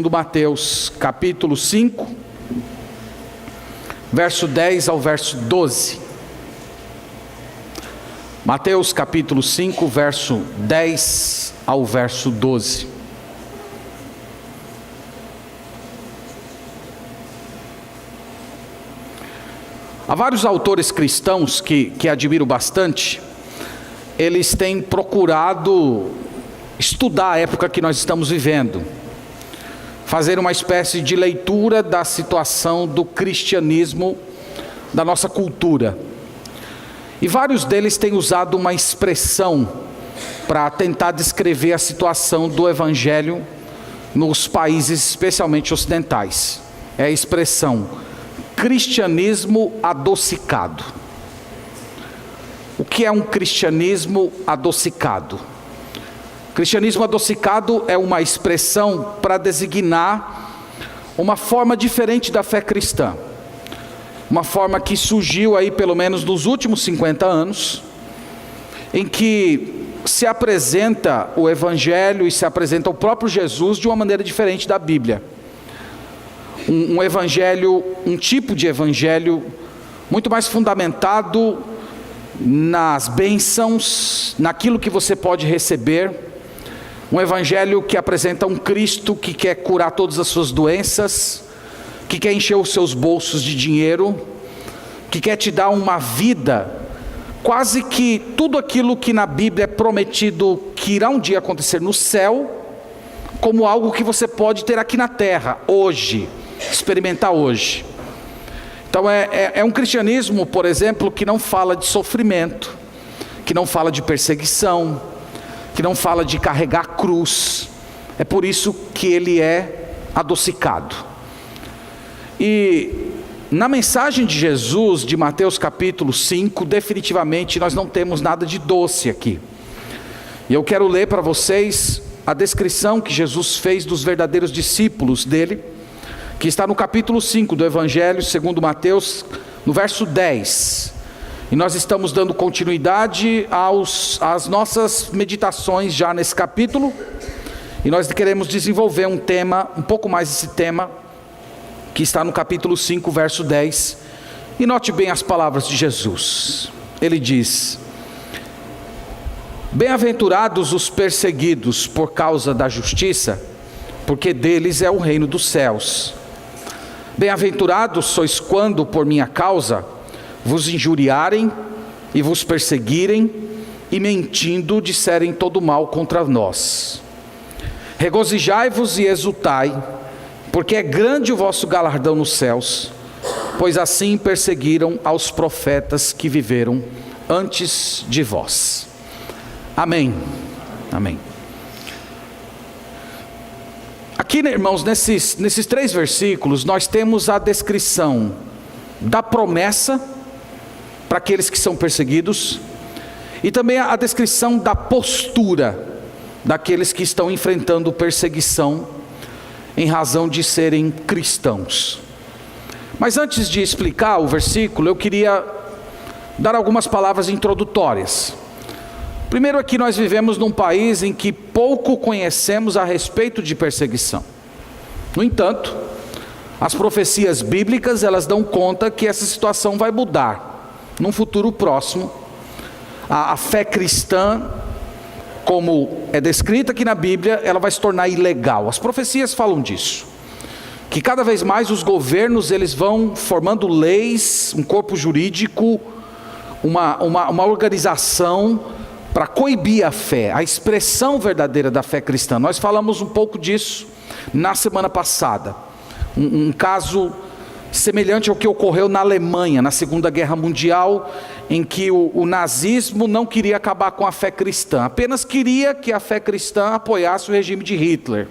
segundo Mateus, capítulo 5, verso 10 ao verso 12. Mateus capítulo 5, verso 10 ao verso 12. Há vários autores cristãos que admiro bastante. Eles têm procurado estudar a época que nós estamos vivendo, fazer uma espécie de leitura da situação do cristianismo, da nossa cultura. E vários deles têm usado uma expressão para tentar descrever a situação do evangelho nos países especialmente ocidentais. É a expressão cristianismo adocicado. O que é um cristianismo adocicado? Cristianismo adocicado é uma expressão para designar uma forma diferente da fé cristã. Uma forma que surgiu aí pelo menos nos últimos 50 anos, em que se apresenta o Evangelho e se apresenta o próprio Jesus de uma maneira diferente da Bíblia. Um evangelho, um tipo de evangelho muito mais fundamentado nas bênçãos, naquilo que você pode receber. Um evangelho que apresenta um Cristo que quer curar todas as suas doenças, que quer encher os seus bolsos de dinheiro, que quer te dar uma vida, quase que tudo aquilo que na Bíblia é prometido que irá um dia acontecer no céu, como algo que você pode ter aqui na terra, hoje, experimentar hoje. Então é um cristianismo, por exemplo, que não fala de sofrimento, que não fala de perseguição, que não fala de carregar a cruz. É por isso que ele é adocicado. E na mensagem de Jesus, de Mateus capítulo 5, definitivamente nós não temos nada de doce aqui. E eu quero ler para vocês a descrição que Jesus fez dos verdadeiros discípulos dele, que está no capítulo 5 do Evangelho segundo Mateus, no verso 10. E nós estamos dando continuidade às nossas meditações já nesse capítulo, e nós queremos desenvolver um tema, um pouco mais esse tema, que está no capítulo 5, verso 10. E note bem as palavras de Jesus. Ele diz: bem-aventurados os perseguidos por causa da justiça, porque deles é o reino dos céus. Bem-aventurados sois quando, por minha causa, vos injuriarem e vos perseguirem, e mentindo disserem todo mal contra nós. Regozijai-vos e exultai, porque é grande o vosso galardão nos céus, pois assim perseguiram aos profetas que viveram antes de vós. Amém. Amém. Aqui, irmãos, nesses 3 versículos, nós temos a descrição da promessa para aqueles que são perseguidos, e também a descrição da postura daqueles que estão enfrentando perseguição em razão de serem cristãos. Mas antes de explicar o versículo, eu queria dar algumas palavras introdutórias. Primeiro, aqui nós vivemos num país em que pouco conhecemos a respeito de perseguição. No entanto, as profecias bíblicas, elas dão conta que essa situação vai mudar num futuro próximo. A fé cristã, como é descrita aqui na Bíblia, ela vai se tornar ilegal. As profecias falam disso, que cada vez mais os governos eles vão formando leis, um corpo jurídico, uma organização para coibir a fé, a expressão verdadeira da fé cristã. Nós falamos um pouco disso na semana passada. Um caso semelhante ao que ocorreu na Alemanha, na Segunda Guerra Mundial, em que o nazismo não queria acabar com a fé cristã, apenas queria que a fé cristã apoiasse o regime de Hitler.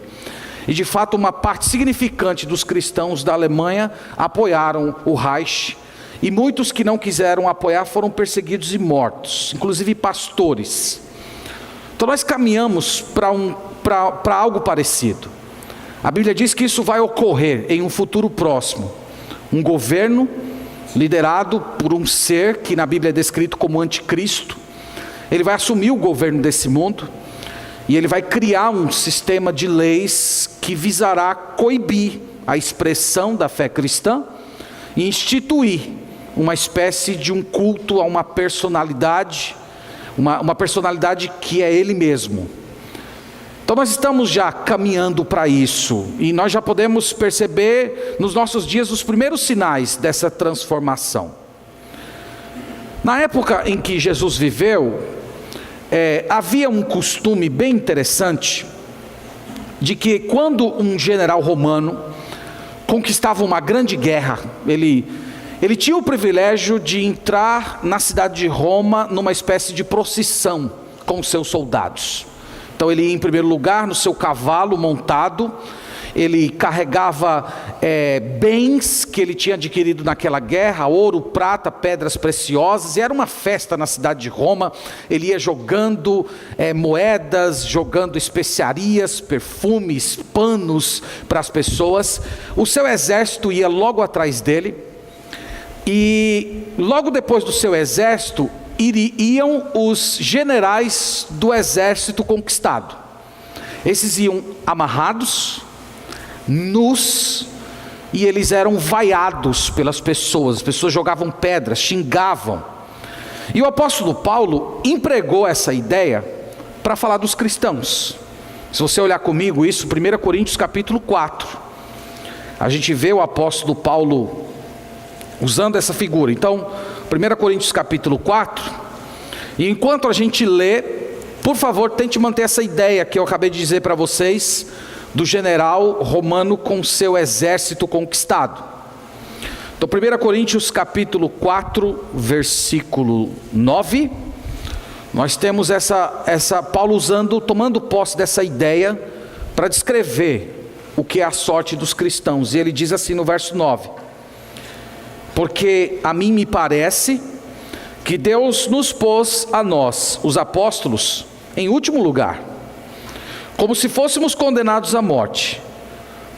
E de fato uma parte significante dos cristãos da Alemanha apoiaram o Reich, e muitos que não quiseram apoiar foram perseguidos e mortos, inclusive pastores. Então nós caminhamos para algo parecido. A Bíblia diz que isso vai ocorrer em um futuro próximo. Um governo liderado por um ser que na Bíblia é descrito como anticristo. Ele vai assumir o governo desse mundo, e ele vai criar um sistema de leis que visará coibir a expressão da fé cristã e instituir uma espécie de um culto a uma personalidade, uma personalidade que é Ele mesmo. Então nós estamos já caminhando para isso, e nós já podemos perceber nos nossos dias os primeiros sinais dessa transformação. Na época em que Jesus viveu, havia um costume bem interessante, de que quando um general romano conquistava uma grande guerra, ele tinha o privilégio de entrar na cidade de Roma numa espécie de procissão com os seus soldados. Então ele ia em primeiro lugar no seu cavalo montado, ele carregava bens que ele tinha adquirido naquela guerra, ouro, prata, pedras preciosas, e era uma festa na cidade de Roma. Ele ia jogando moedas, jogando especiarias, perfumes, panos para as pessoas. O seu exército ia logo atrás dele, e logo depois do seu exército iriam os generais do exército conquistado. Esses iam amarrados, nus, e eles eram vaiados pelas pessoas. As pessoas jogavam pedras, xingavam. E o apóstolo Paulo empregou essa ideia para falar dos cristãos. Se você olhar comigo isso, 1 Coríntios capítulo 4, a gente vê o apóstolo Paulo usando essa figura. Então, 1 Coríntios capítulo 4, e enquanto a gente lê, por favor, tente manter essa ideia que eu acabei de dizer para vocês, do general romano com seu exército conquistado. Então 1 Coríntios capítulo 4, versículo 9, nós temos Paulo tomando posse dessa ideia para descrever o que é a sorte dos cristãos. E ele diz assim no verso 9: porque a mim me parece que Deus nos pôs a nós, os apóstolos, em último lugar, como se fôssemos condenados à morte,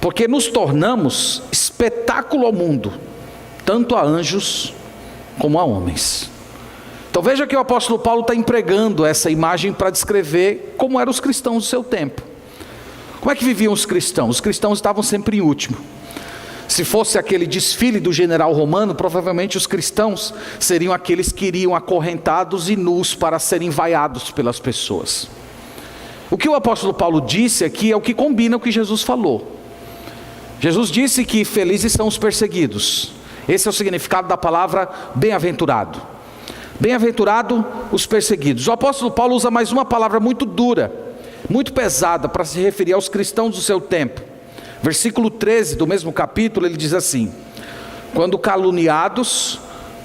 porque nos tornamos espetáculo ao mundo, tanto a anjos como a homens. Então veja que o apóstolo Paulo está empregando essa imagem para descrever como eram os cristãos do seu tempo. Como é que viviam os cristãos? Os cristãos estavam sempre em último. Se fosse aquele desfile do general romano, provavelmente os cristãos seriam aqueles que iriam acorrentados e nus para serem vaiados pelas pessoas. O que o apóstolo Paulo disse aqui é o que combina com o que Jesus falou. Jesus disse que felizes são os perseguidos. Esse é o significado da palavra bem-aventurado. Bem-aventurado os perseguidos. O apóstolo Paulo usa mais uma palavra muito dura, muito pesada, para se referir aos cristãos do seu tempo. Versículo 13 do mesmo capítulo, ele diz assim: quando caluniados,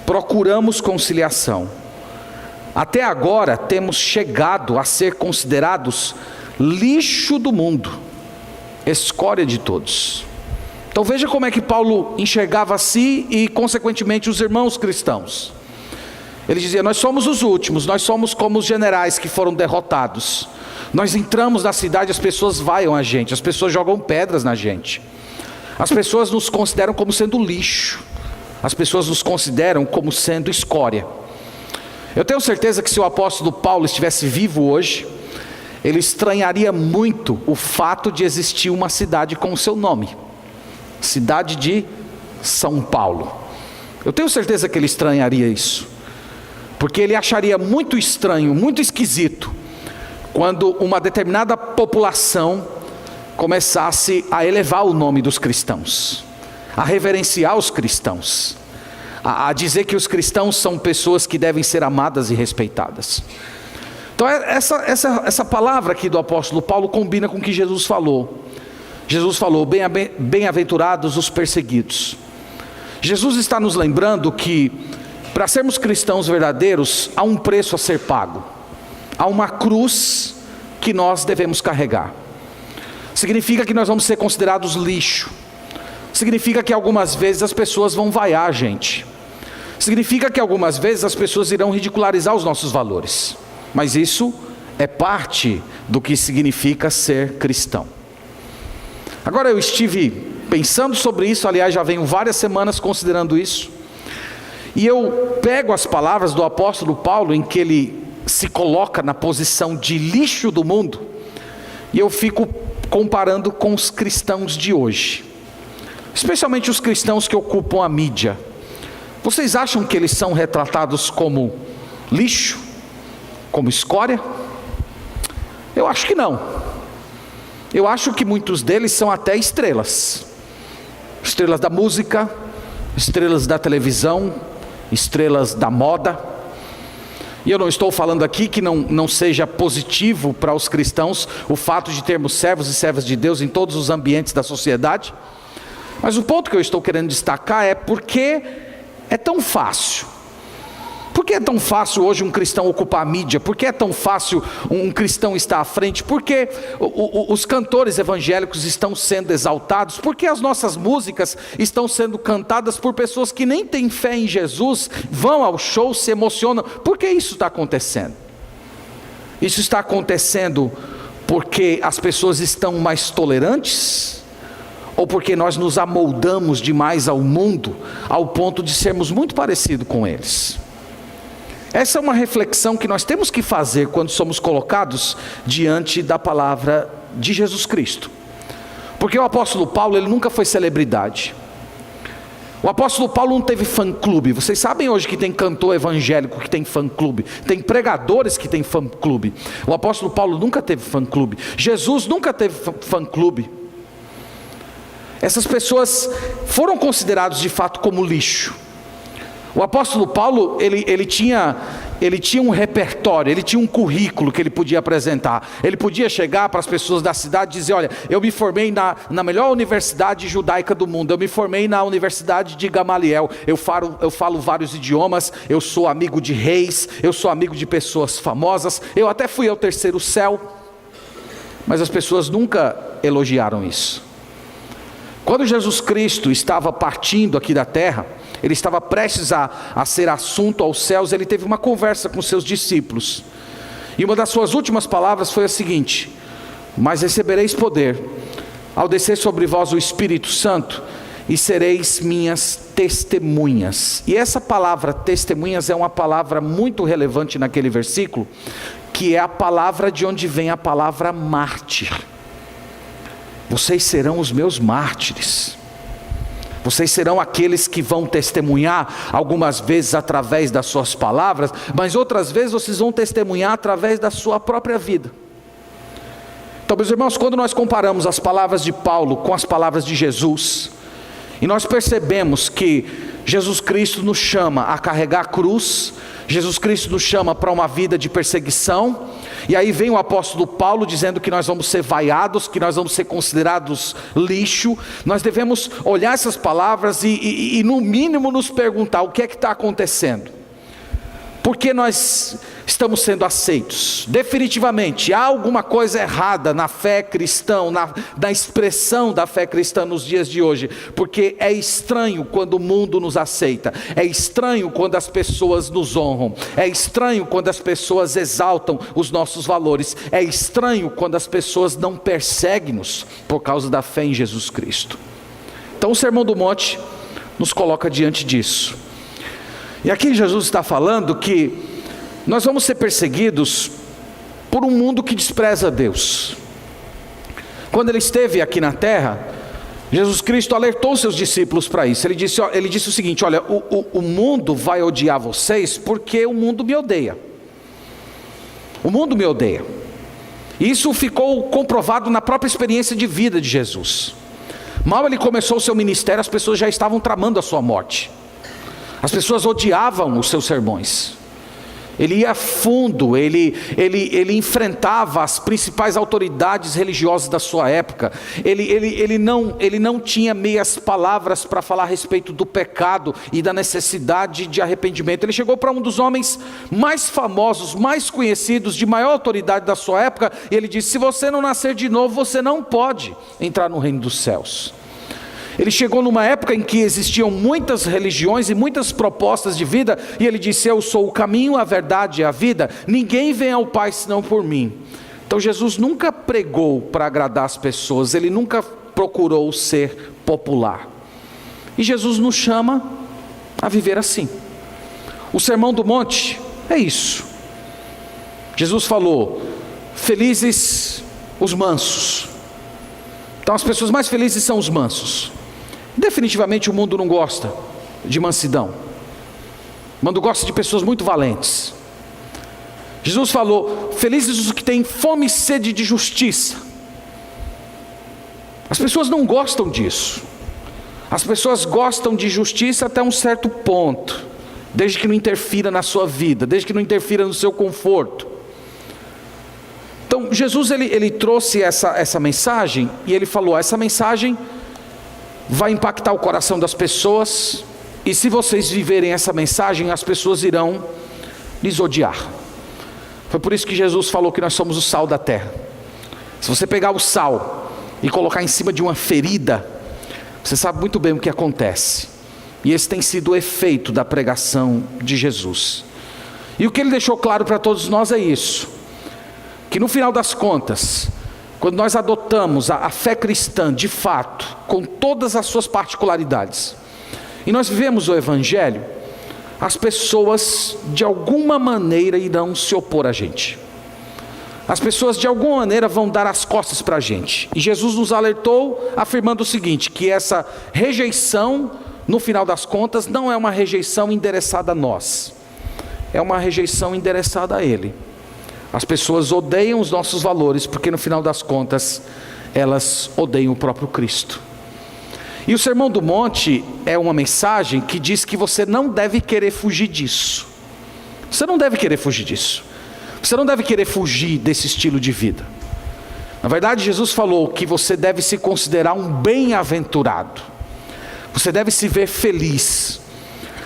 procuramos conciliação. Até agora temos chegado a ser considerados lixo do mundo, escória de todos. Então veja como é que Paulo enxergava a si e consequentemente os irmãos cristãos. Ele dizia: nós somos os últimos, nós somos como os generais que foram derrotados. Nós entramos na cidade, as pessoas vaiam a gente, as pessoas jogam pedras na gente, as pessoas nos consideram como sendo lixo, as pessoas nos consideram como sendo escória. Eu tenho certeza que se o apóstolo Paulo estivesse vivo hoje, ele estranharia muito o fato de existir uma cidade com o seu nome, cidade de São Paulo. Eu tenho certeza que ele estranharia isso, porque ele acharia muito estranho, muito esquisito, quando uma determinada população começasse a elevar o nome dos cristãos, a reverenciar os cristãos, a dizer que os cristãos são pessoas que devem ser amadas e respeitadas. Então essa palavra aqui do apóstolo Paulo combina com o que Jesus falou. Jesus falou: bem-aventurados os perseguidos. Jesus está nos lembrando que para sermos cristãos verdadeiros há um preço a ser pago. Há uma cruz que nós devemos carregar. Significa que nós vamos ser considerados lixo. Significa que algumas vezes as pessoas vão vaiar a gente. Significa que algumas vezes as pessoas irão ridicularizar os nossos valores. Mas isso é parte do que significa ser cristão. Agora eu estive pensando sobre isso, aliás já venho várias semanas considerando isso. E eu pego as palavras do apóstolo Paulo em que ele se coloca na posição de lixo do mundo, e eu fico comparando com os cristãos de hoje, especialmente os cristãos que ocupam a mídia. Vocês acham que eles são retratados como lixo, como escória? Eu acho que não. Eu acho que muitos deles são até estrelas. Estrelas da música, estrelas da televisão, estrelas da moda. E eu não estou falando aqui que não seja positivo para os cristãos o fato de termos servos e servas de Deus em todos os ambientes da sociedade. Mas o ponto que eu estou querendo destacar é porque é tão fácil. Por que é tão fácil hoje um cristão ocupar a mídia? Por que é tão fácil um cristão estar à frente? Por que os cantores evangélicos estão sendo exaltados? Por que as nossas músicas estão sendo cantadas por pessoas que nem têm fé em Jesus, vão ao show, se emocionam? Por que isso está acontecendo? Isso está acontecendo porque as pessoas estão mais tolerantes? Ou porque nós nos amoldamos demais ao mundo, ao ponto de sermos muito parecidos com eles? Essa é uma reflexão que nós temos que fazer quando somos colocados diante da palavra de Jesus Cristo. Porque o apóstolo Paulo, ele nunca foi celebridade. O apóstolo Paulo não teve fã-clube. Vocês sabem hoje que tem cantor evangélico que tem fã-clube, tem pregadores que tem fã-clube. O apóstolo Paulo nunca teve fã-clube. Jesus nunca teve fã-clube. Essas pessoas foram considerados de fato como lixo. O apóstolo Paulo, ele tinha um repertório, ele tinha um currículo que ele podia apresentar. Ele podia chegar para as pessoas da cidade e dizer: olha, eu me formei na melhor universidade judaica do mundo, eu me formei na universidade de Gamaliel, eu falo vários idiomas, eu sou amigo de reis, eu sou amigo de pessoas famosas, eu até fui ao terceiro céu. Mas as pessoas nunca elogiaram isso. Quando Jesus Cristo estava partindo aqui da terra, ele estava prestes a ser assunto aos céus, ele teve uma conversa com seus discípulos. E uma das suas últimas palavras foi a seguinte: mas recebereis poder, ao descer sobre vós o Espírito Santo, e sereis minhas testemunhas. E essa palavra testemunhas é uma palavra muito relevante naquele versículo, que é a palavra de onde vem a palavra mártir. Vocês serão os meus mártires. Vocês serão aqueles que vão testemunhar, algumas vezes através das suas palavras, mas outras vezes vocês vão testemunhar através da sua própria vida. Então, meus irmãos, quando nós comparamos as palavras de Paulo com as palavras de Jesus, e nós percebemos que Jesus Cristo nos chama a carregar a cruz, Jesus Cristo nos chama para uma vida de perseguição, e aí vem o apóstolo Paulo dizendo que nós vamos ser vaiados, que nós vamos ser considerados lixo. Nós devemos olhar essas palavras e no mínimo nos perguntar: o que é que está acontecendo? Por que nós estamos sendo aceitos? Definitivamente há alguma coisa errada na fé cristã, na expressão da fé cristã nos dias de hoje, porque é estranho quando o mundo nos aceita, é estranho quando as pessoas nos honram, é estranho quando as pessoas exaltam os nossos valores, é estranho quando as pessoas não perseguem-nos por causa da fé em Jesus Cristo. Então o Sermão do Monte nos coloca diante disso. E aqui Jesus está falando que nós vamos ser perseguidos por um mundo que despreza Deus. Quando ele esteve aqui na terra, Jesus Cristo alertou seus discípulos para isso. Ele disse o seguinte: olha, o mundo vai odiar vocês porque o mundo me odeia. O mundo me odeia. Isso ficou comprovado na própria experiência de vida de Jesus. Mal ele começou o seu ministério, as pessoas já estavam tramando a sua morte. As pessoas odiavam os seus sermões. Ele ia a fundo, ele enfrentava as principais autoridades religiosas da sua época. Ele não tinha meias palavras para falar a respeito do pecado e da necessidade de arrependimento. Ele chegou para um dos homens mais famosos, mais conhecidos, de maior autoridade da sua época, e ele disse: se você não nascer de novo, você não pode entrar no reino dos céus. Ele chegou numa época em que existiam muitas religiões e muitas propostas de vida, e ele disse: eu sou o caminho, a verdade e a vida, ninguém vem ao Pai senão por mim. Então Jesus nunca pregou para agradar as pessoas, ele nunca procurou ser popular. E Jesus nos chama a viver assim. O Sermão do Monte é isso. Jesus falou: felizes os mansos, Então as pessoas mais felizes são os mansos. Definitivamente o mundo não gosta de mansidão. O mundo gosta de pessoas muito valentes. Jesus falou: felizes os que têm fome e sede de justiça. As pessoas não gostam disso. As pessoas gostam de justiça até um certo ponto, desde que não interfira na sua vida, desde que não interfira no seu conforto. Então Jesus ele trouxe essa mensagem, e ele falou: essa mensagem vai impactar o coração das pessoas, e se vocês viverem essa mensagem, as pessoas irão lhes odiar. Foi por isso que Jesus falou que nós somos o sal da terra. Se você pegar o sal e colocar em cima de uma ferida, você sabe muito bem o que acontece. E esse tem sido o efeito da pregação de Jesus. E o que ele deixou claro para todos nós é isso: que no final das contas, quando nós adotamos a fé cristã de fato, com todas as suas particularidades, e nós vivemos o Evangelho, as pessoas de alguma maneira irão se opor a gente. As pessoas de alguma maneira vão dar as costas para a gente. E Jesus nos alertou afirmando o seguinte: que essa rejeição, no final das contas, não é uma rejeição endereçada a nós, é uma rejeição endereçada a Ele. As pessoas odeiam os nossos valores, porque no final das contas, elas odeiam o próprio Cristo. E o Sermão do Monte é uma mensagem que diz que você não deve querer fugir disso. Você não deve querer fugir disso. Você não deve querer fugir desse estilo de vida. Na verdade, Jesus falou que você deve se considerar um bem-aventurado. Você deve se ver feliz.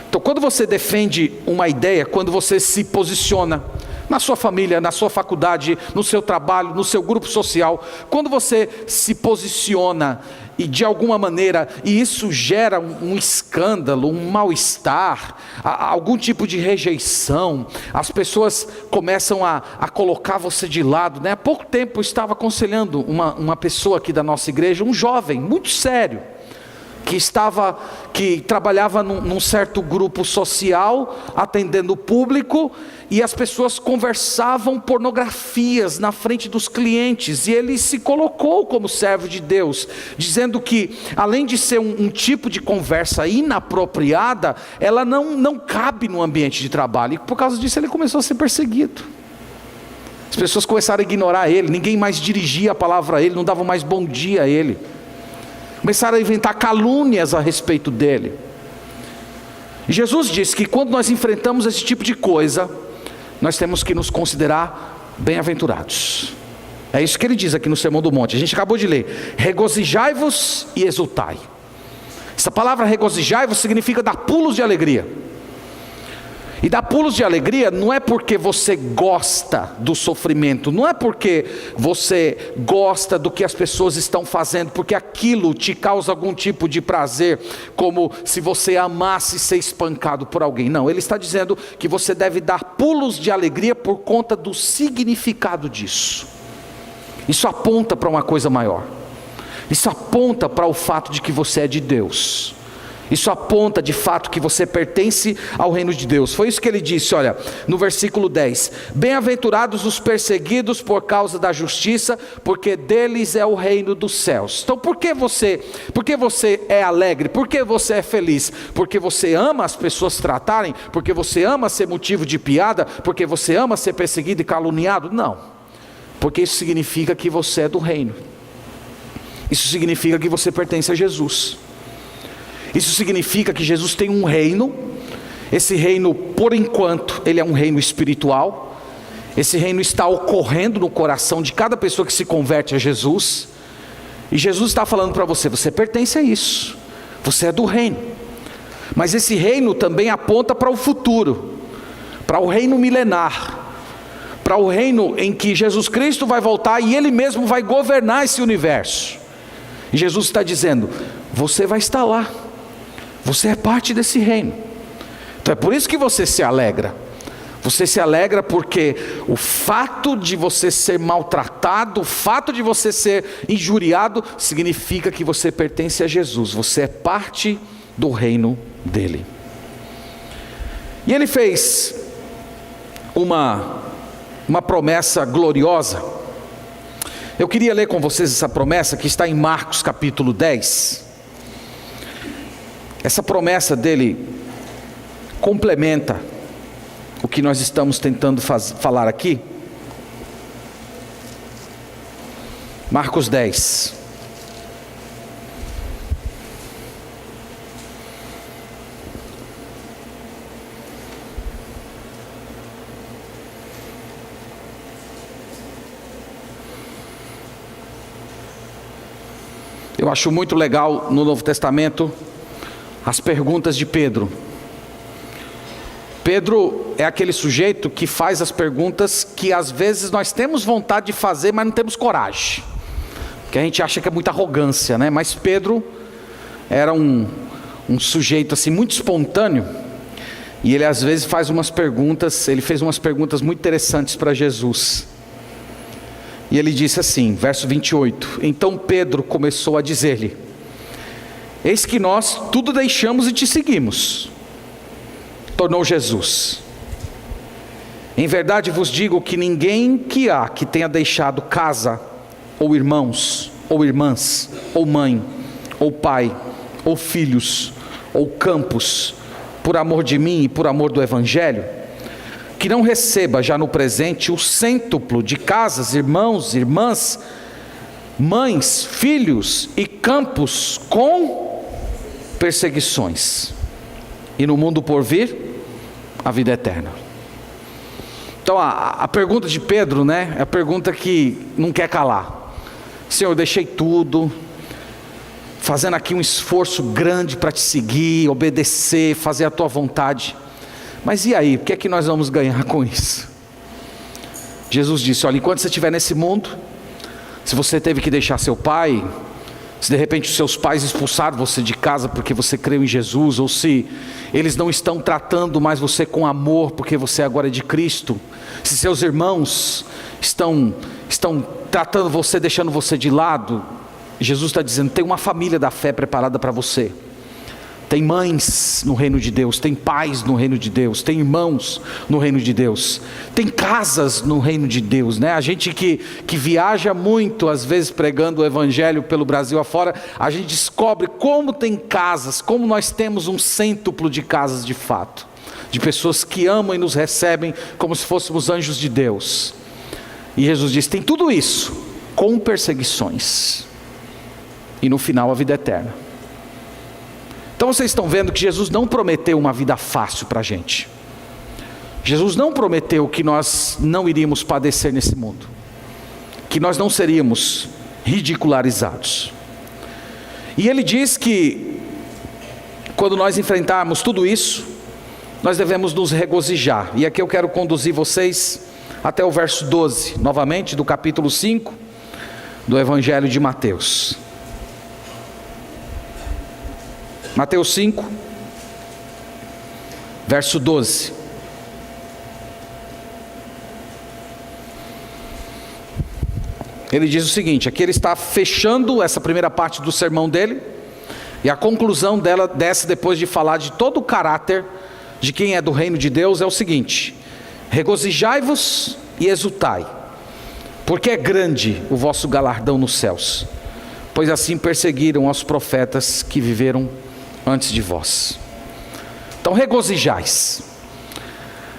Então, quando você defende uma ideia, quando você se posiciona na sua família, na sua faculdade, no seu trabalho, no seu grupo social, quando você se posiciona e de alguma maneira, e isso gera um escândalo, um mal-estar, algum tipo de rejeição, as pessoas começam a colocar você de lado, né? Há pouco tempo eu estava aconselhando uma pessoa aqui da nossa igreja, um jovem muito sério, que trabalhava num certo grupo social, atendendo o público, e as pessoas conversavam pornografias na frente dos clientes, e ele se colocou como servo de Deus, dizendo que além de ser um tipo de conversa inapropriada, ela não cabe no ambiente de trabalho, e por causa disso ele começou a ser perseguido. As pessoas começaram a ignorar ele, ninguém mais dirigia a palavra a ele, não dava mais bom dia a ele. Começaram a inventar calúnias a respeito dele. E Jesus disse que quando nós enfrentamos esse tipo de coisa, nós temos que nos considerar bem-aventurados. É isso que ele diz aqui no Sermão do Monte. A gente acabou de ler: regozijai-vos e exultai. Essa palavra regozijai-vos significa dar pulos de alegria. E dar pulos de alegria não é porque você gosta do sofrimento, não é porque você gosta do que as pessoas estão fazendo, porque aquilo te causa algum tipo de prazer, como se você amasse ser espancado por alguém. Não, ele está dizendo que você deve dar pulos de alegria por conta do significado disso. Isso aponta para uma coisa maior. Isso aponta para o fato de que você é de Deus. Isso aponta de fato que você pertence ao reino de Deus. Foi isso que ele disse, olha, no versículo 10: bem-aventurados os perseguidos por causa da justiça, porque deles é o reino dos céus. Então por que você é alegre? Por que você é feliz? Porque você ama as pessoas tratarem? Porque você ama ser motivo de piada? Porque você ama ser perseguido e caluniado? Não, porque isso significa que você é do reino. Isso significa que você pertence a Jesus. Isso significa que Jesus tem um reino. Esse reino, por enquanto, ele é um reino espiritual. Esse reino está ocorrendo no coração de cada pessoa que se converte a Jesus. E Jesus está falando para você: você pertence a isso, você é do reino. Mas esse reino também aponta para o futuro, para o reino milenar, para o reino em que Jesus Cristo vai voltar e Ele mesmo vai governar esse universo. E Jesus está dizendo: você vai estar lá. Você é parte desse reino. Então é por isso que você se alegra. Você se alegra porque o fato de você ser maltratado, o fato de você ser injuriado, significa que você pertence a Jesus. Você é parte do reino dele. E ele fez uma promessa gloriosa. Eu queria ler com vocês essa promessa que está em Marcos capítulo 10. Essa promessa dele complementa o que nós estamos tentando falar aqui. Marcos 10. Eu acho muito legal no Novo Testamento as perguntas de Pedro. Pedro é aquele sujeito que faz as perguntas que às vezes nós temos vontade de fazer, mas não temos coragem, porque a gente acha que é muita arrogância, né? Mas Pedro era um sujeito assim muito espontâneo, e ele às vezes faz umas perguntas. Ele fez umas perguntas muito interessantes para Jesus. E ele disse assim, verso 28, então Pedro começou a dizer-lhe: eis que nós tudo deixamos e te seguimos. Tornou Jesus: em verdade vos digo que ninguém que tenha deixado casa, ou irmãos, ou irmãs, ou mãe, ou pai, ou filhos, ou campos, por amor de mim e por amor do Evangelho, que não receba já no presente o cêntuplo de casas, irmãos, irmãs, mães, filhos e campos com perseguições, e no mundo por vir, a vida eterna. Então a pergunta de Pedro, né, é a pergunta que não quer calar. Senhor, eu deixei tudo, fazendo aqui um esforço grande para te seguir, obedecer, fazer a tua vontade. Mas e aí, o que é que nós vamos ganhar com isso? Jesus disse: olha, enquanto você estiver nesse mundo, se você teve que deixar seu pai, se de repente os seus pais expulsaram você de casa porque você creu em Jesus, ou se eles não estão tratando mais você com amor porque você agora é de Cristo, se seus irmãos estão tratando você, deixando você de lado, Jesus está dizendo: tem uma família da fé preparada para você. Tem mães no reino de Deus, tem pais no reino de Deus, tem irmãos no reino de Deus, tem casas no reino de Deus, né? A gente que viaja muito, às vezes pregando o Evangelho pelo Brasil afora, a gente descobre como tem casas, como nós temos um cêntuplo de casas de fato, de pessoas que amam e nos recebem como se fôssemos anjos de Deus. E Jesus diz: tem tudo isso, com perseguições, e no final a vida eterna. Então vocês estão vendo que Jesus não prometeu uma vida fácil para a gente. Jesus não prometeu que nós não iríamos padecer nesse mundo, que nós não seríamos ridicularizados. E Ele diz que quando nós enfrentarmos tudo isso, nós devemos nos regozijar. E aqui eu quero conduzir vocês até o verso 12, novamente, do capítulo 5 do Evangelho de Mateus. Mateus 5, verso 12. Ele diz o seguinte, aqui ele está fechando essa primeira parte do sermão dele, e a conclusão dela desce depois de falar de todo o caráter de quem é do reino de Deus, é o seguinte: regozijai-vos e exultai, porque é grande o vosso galardão nos céus, pois assim perseguiram os profetas que viveram antes de vós. Então regozijais.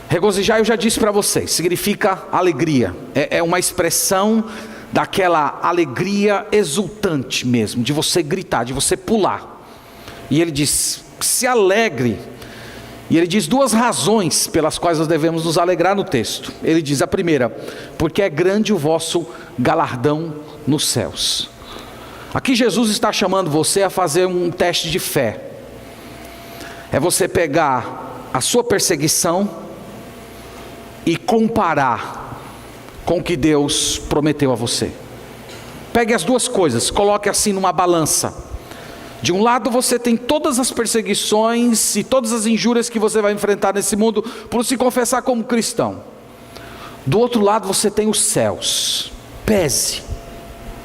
Regozijar, eu já disse para vocês, significa alegria, é uma expressão daquela alegria exultante mesmo, de você gritar, de você pular. E ele diz: se alegre. E ele diz duas razões pelas quais nós devemos nos alegrar no texto. Ele diz a primeira: porque é grande o vosso galardão nos céus. Aqui Jesus está chamando você a fazer um teste de fé. É você pegar a sua perseguição e comparar com o que Deus prometeu a você. Pegue as duas coisas, coloque assim numa balança. De um lado você tem todas as perseguições e todas as injúrias que você vai enfrentar nesse mundo por se confessar como cristão. Do outro lado você tem os céus. Pese.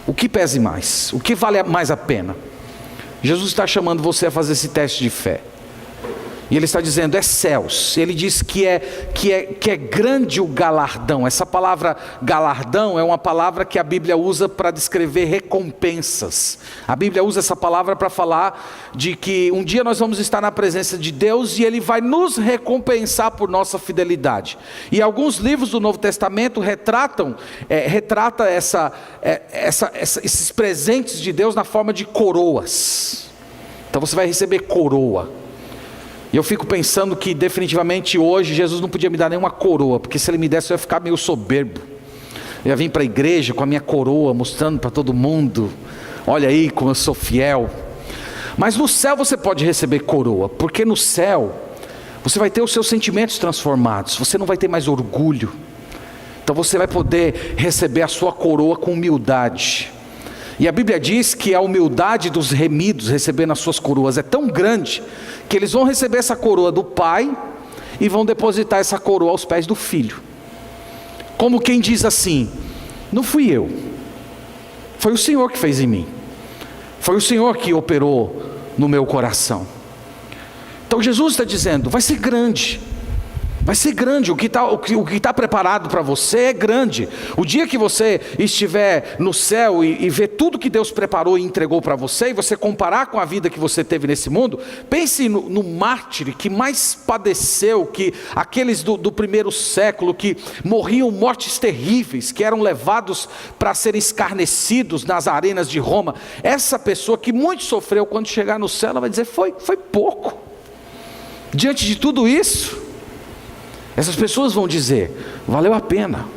O que pese mais? O que vale mais a pena? Jesus está chamando você a fazer esse teste de fé. E ele está dizendo, é céus. Ele diz que é grande o galardão. Essa palavra galardão é uma palavra que a Bíblia usa para descrever recompensas. A Bíblia usa essa palavra para falar de que um dia nós vamos estar na presença de Deus e Ele vai nos recompensar por nossa fidelidade. E alguns livros do Novo Testamento retrata esses presentes de Deus na forma de coroas. Então você vai receber coroa. E eu fico pensando que definitivamente hoje Jesus não podia me dar nenhuma coroa, porque se Ele me desse eu ia ficar meio soberbo. Eu ia vir para a igreja com a minha coroa, mostrando para todo mundo, olha aí como eu sou fiel. Mas no céu você pode receber coroa, porque no céu você vai ter os seus sentimentos transformados, você não vai ter mais orgulho. Então você vai poder receber a sua coroa com humildade. E a Bíblia diz que a humildade dos remidos recebendo as suas coroas é tão grande, que eles vão receber essa coroa do Pai e vão depositar essa coroa aos pés do Filho. Como quem diz assim, não fui eu, foi o Senhor que fez em mim, foi o Senhor que operou no meu coração. Então Jesus está dizendo, vai ser grande. Vai ser grande, o que está preparado para você é grande. O dia que você estiver no céu e ver tudo que Deus preparou e entregou para você, e você comparar com a vida que você teve nesse mundo, pense no mártir que mais padeceu, que aqueles do primeiro século, que morriam mortes terríveis, que eram levados para serem escarnecidos nas arenas de Roma. Essa pessoa que muito sofreu, quando chegar no céu, ela vai dizer, foi pouco. Diante de tudo isso, essas pessoas vão dizer, valeu a pena,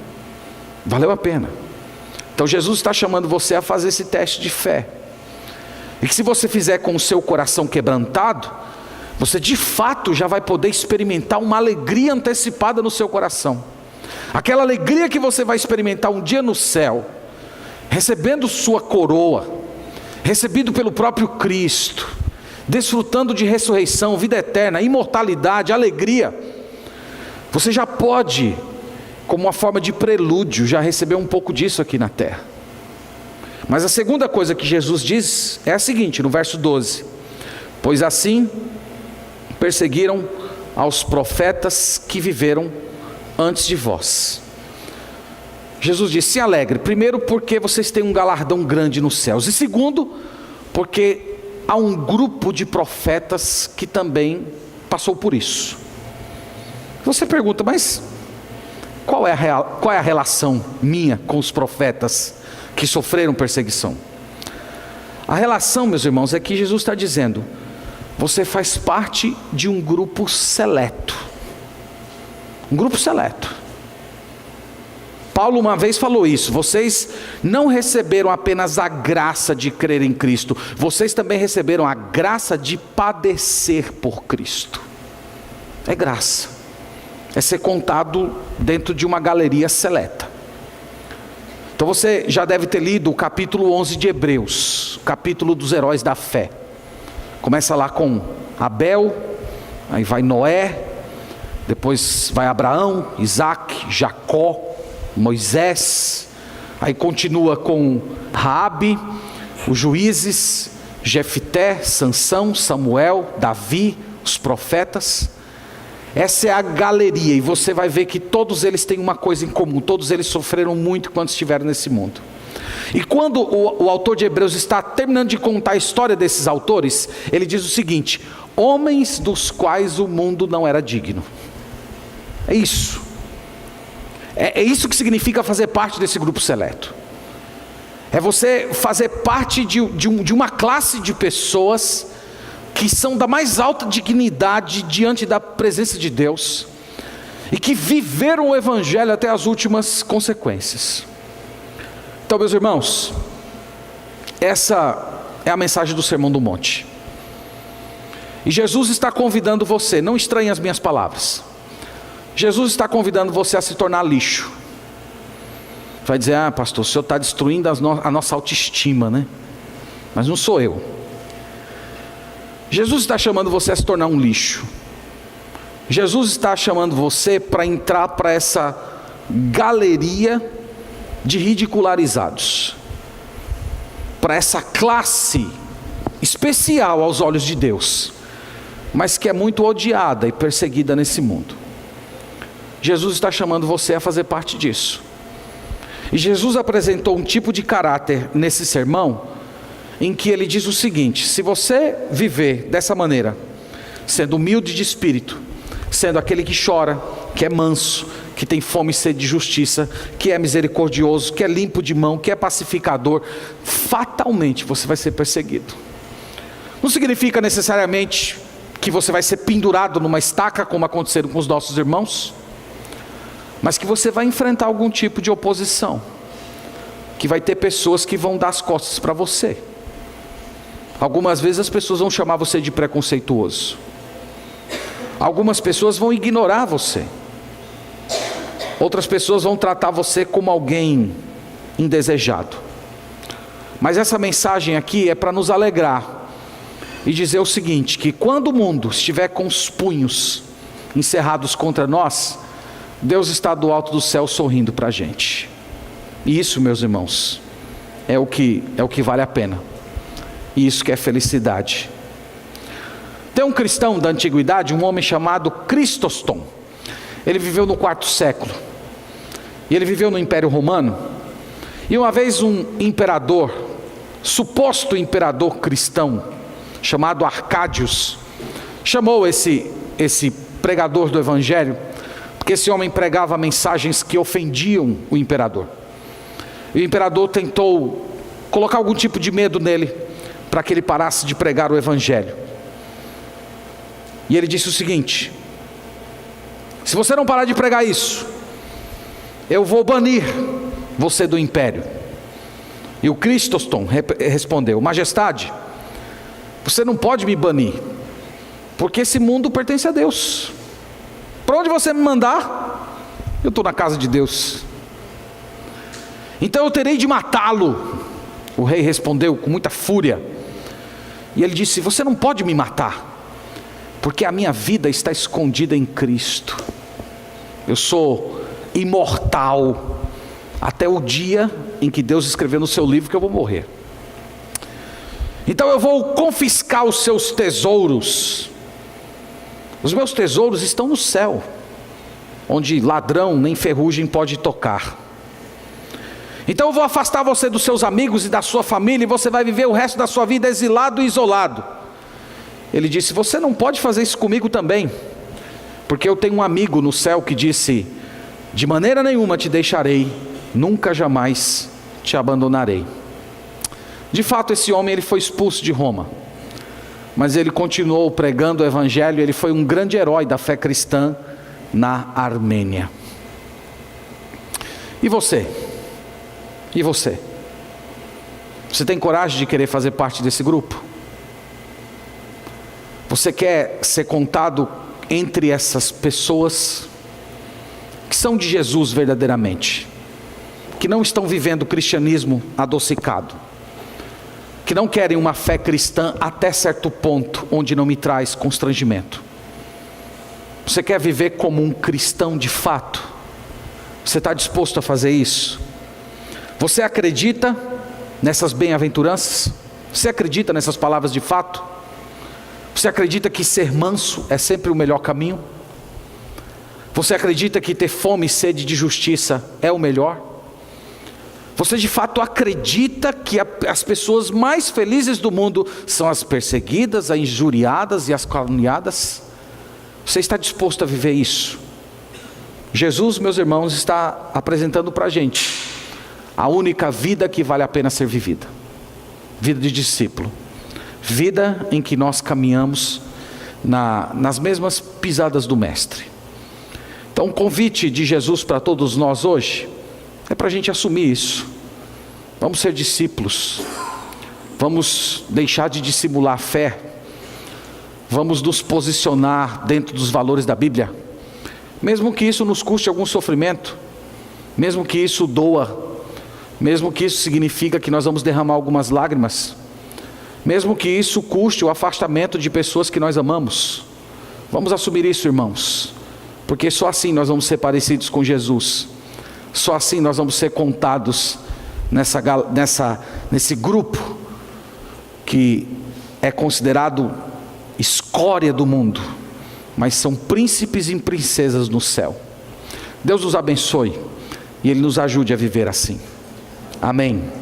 valeu a pena. Então Jesus está chamando você a fazer esse teste de fé. E que se você fizer com o seu coração quebrantado, você de fato já vai poder experimentar uma alegria antecipada no seu coração. Aquela alegria que você vai experimentar um dia no céu, recebendo sua coroa, recebido pelo próprio Cristo, desfrutando de ressurreição, vida eterna, imortalidade, alegria. Você já pode, como uma forma de prelúdio, já receber um pouco disso aqui na terra. Mas a segunda coisa que Jesus diz é a seguinte, no verso 12: pois assim perseguiram aos profetas que viveram antes de vós. Jesus diz, se alegre, primeiro porque vocês têm um galardão grande nos céus, e segundo, porque há um grupo de profetas que também passou por isso. Você pergunta, mas qual é a relação minha com os profetas que sofreram perseguição? A relação, meus irmãos, é que Jesus está dizendo, você faz parte de um grupo seleto. Um grupo seleto. Paulo uma vez falou isso, vocês não receberam apenas a graça de crer em Cristo, vocês também receberam a graça de padecer por Cristo. É graça. É ser contado dentro de uma galeria seleta. Então você já deve ter lido o capítulo 11 de Hebreus, o capítulo dos heróis da fé. Começa lá com Abel, aí vai Noé, depois vai Abraão, Isaac, Jacó, Moisés, aí continua com Raabe, os juízes, Jefté, Sansão, Samuel, Davi, os profetas. Essa é a galeria, e você vai ver que todos eles têm uma coisa em comum, todos eles sofreram muito quando estiveram nesse mundo. E quando o autor de Hebreus está terminando de contar a história desses autores, ele diz o seguinte, homens dos quais o mundo não era digno. É isso. É isso que significa fazer parte desse grupo seleto. É você fazer parte de uma classe de pessoas que são da mais alta dignidade diante da presença de Deus, e que viveram o Evangelho até as últimas consequências. Então, meus irmãos, essa é a mensagem do Sermão do Monte. E Jesus está convidando você, não estranhe as minhas palavras, Jesus está convidando você a se tornar lixo. Vai dizer, pastor, o senhor está destruindo a nossa autoestima, né? Mas não sou eu. Jesus está chamando você a se tornar um lixo. Jesus está chamando você para entrar para essa galeria de ridicularizados, para essa classe especial aos olhos de Deus, mas que é muito odiada e perseguida nesse mundo. Jesus está chamando você a fazer parte disso. E Jesus apresentou um tipo de caráter nesse sermão, em que ele diz o seguinte: se você viver dessa maneira, sendo humilde de espírito, sendo aquele que chora, que é manso, que tem fome e sede de justiça, que é misericordioso, que é limpo de mão, que é pacificador, fatalmente você vai ser perseguido. Não significa necessariamente que você vai ser pendurado numa estaca, como aconteceram com os nossos irmãos, mas que você vai enfrentar algum tipo de oposição, que vai ter pessoas que vão dar as costas para você. Algumas vezes as pessoas vão chamar você de preconceituoso, algumas pessoas vão ignorar você, outras pessoas vão tratar você como alguém indesejado. Mas essa mensagem aqui é para nos alegrar e dizer o seguinte: que quando o mundo estiver com os punhos encerrados contra nós, Deus está do alto do céu sorrindo para a gente. E isso, meus irmãos, é o que vale a pena. E isso que é felicidade. Tem um cristão da antiguidade, um homem chamado Cristóstom. Ele viveu no 4º século. E ele viveu no Império Romano. E uma vez um imperador, suposto imperador cristão, chamado Arcádios, chamou esse pregador do Evangelho, porque esse homem pregava mensagens que ofendiam o imperador. E o imperador tentou colocar algum tipo de medo nele, para que ele parasse de pregar o Evangelho. E ele disse o seguinte: se você não parar de pregar isso, eu vou banir você do império. E o Cristóstom respondeu: majestade, você não pode me banir, porque esse mundo pertence a Deus. Para onde você me mandar, eu estou na casa de Deus. Então eu terei de matá-lo. O rei respondeu com muita fúria. E ele disse: você não pode me matar, porque a minha vida está escondida em Cristo. Eu sou imortal até o dia em que Deus escreveu no seu livro que eu vou morrer. Então eu vou confiscar os seus tesouros. Os meus tesouros estão no céu, onde ladrão nem ferrugem pode tocar. Então eu vou afastar você dos seus amigos e da sua família, e você vai viver o resto da sua vida exilado e isolado. Ele disse: você não pode fazer isso comigo também, porque eu tenho um amigo no céu que disse: de maneira nenhuma te deixarei, nunca jamais te abandonarei. De fato, esse homem ele foi expulso de Roma, mas ele continuou pregando o Evangelho. Ele foi um grande herói da fé cristã na Armênia. E você? E você? Você tem coragem de querer fazer parte desse grupo? Você quer ser contado entre essas pessoas que são de Jesus verdadeiramente, que não estão vivendo o cristianismo adocicado, que não querem uma fé cristã até certo ponto, onde não me traz constrangimento? Você quer viver como um cristão de fato? Você está disposto a fazer isso? Você acredita nessas bem-aventuranças? Você acredita nessas palavras de fato? Você acredita que ser manso é sempre o melhor caminho? Você acredita que ter fome e sede de justiça é o melhor? Você de fato acredita que as pessoas mais felizes do mundo são as perseguidas, as injuriadas e as caluniadas? Você está disposto a viver isso? Jesus, meus irmãos, está apresentando para a gente a única vida que vale a pena ser vivida: vida de discípulo, vida em que nós caminhamos nas mesmas pisadas do Mestre. Então o convite de Jesus para todos nós hoje é para a gente assumir isso. Vamos ser discípulos, vamos deixar de dissimular a fé, vamos nos posicionar dentro dos valores da Bíblia, mesmo que isso nos custe algum sofrimento, mesmo que isso doa, mesmo que isso significa que nós vamos derramar algumas lágrimas, mesmo que isso custe o afastamento de pessoas que nós amamos. Vamos assumir isso, irmãos, porque só assim nós vamos ser parecidos com Jesus. Só assim nós vamos ser contados nesse grupo que é considerado escória do mundo, mas são príncipes e princesas no céu. Deus nos abençoe e Ele nos ajude a viver assim. Amém.